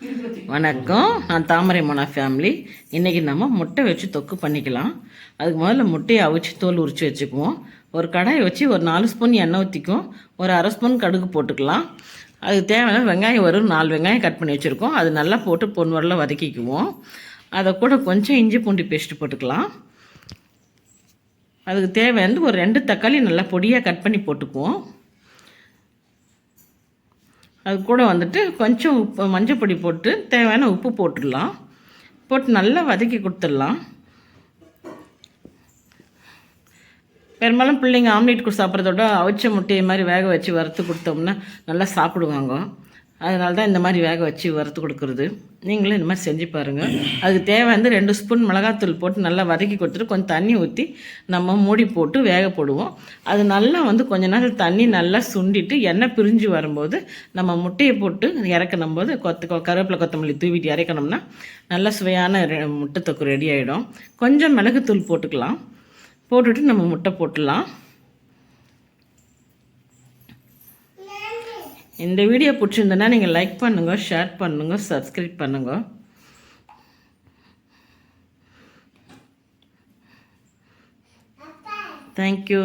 வணக்கம், நான் தாமரை மோனா ஃபேமிலி. இன்றைக்கி நம்ம முட்டை வச்சு தொக்கு பண்ணிக்கலாம். அதுக்கு முதல்ல முட்டையை அவிச்சு தோல் உரித்து வச்சுக்குவோம். ஒரு கடாயை வச்சு ஒரு 4 ஸ்பூன் எண்ணெய் ஊற்றிக்கும், ஒரு அரை ஸ்பூன் கடுகு போட்டுக்கலாம். அதுக்கு தேவையான வெங்காயம் ஒரு 4 வெங்காயம் கட் பண்ணி வச்சுருக்கோம். அது நல்லா போட்டு பொன்வரல வதக்கிக்குவோம். அதை கூட கொஞ்சம் இஞ்சி பூண்டு பேஸ்ட்டு போட்டுக்கலாம். அதுக்கு தேவையானது ஒரு 2 தக்காளி நல்லா பொடியாக கட் பண்ணி போட்டுக்குவோம். அது கூட வந்துட்டு கொஞ்சம் உப்பு, மஞ்சள் பொடி போட்டு தேவையான உப்பு போட்டுடலாம். போட்டு நல்லா வதக்கி கொடுத்துடலாம். பெரும்பாலும் பிள்ளைங்க ஆம்லேட் சாப்பிட்றதோட அவிச்ச முட்டையை மாதிரி வேக வச்சு வறுத்து கொடுத்தோம்னா நல்லா சாப்பிடுவாங்க. அதனால தான் இந்த மாதிரி வேக வச்சு வறுத்து கொடுக்குறது. நீங்களும் இந்த மாதிரி செஞ்சு பாருங்கள். அதுக்கு தேவை 2 ஸ்பூன் மிளகாத்தூள் போட்டு நல்லா வதக்கி கொடுத்துட்டு கொஞ்சம் தண்ணி ஊற்றி நம்ம மூடி போட்டு வேக போடுவோம். அது நல்லா கொஞ்ச நேரம் தண்ணி நல்லா சுண்டிட்டு எண்ணெய் பிரிஞ்சு வரும்போது நம்ம முட்டையை போட்டு இறக்கணும் போது கருவேப்பிலை கொத்தமல்லி தூவிட்டு இறக்கணும்னா நல்லா சுவையான முட்டை தொக்கு ரெடி ஆகிடும். கொஞ்சம் மிளகுத்தூள் போட்டுக்கலாம். போட்டுட்டு நம்ம முட்டை போட்டுடலாம். இந்த வீடியோ பிடிச்சிருந்தனா நீங்கள் லைக் பண்ணுங்கள், ஷேர் பண்ணுங்கள், சப்ஸ்கிரைப் பண்ணுங்கள். தேங்க்யூ.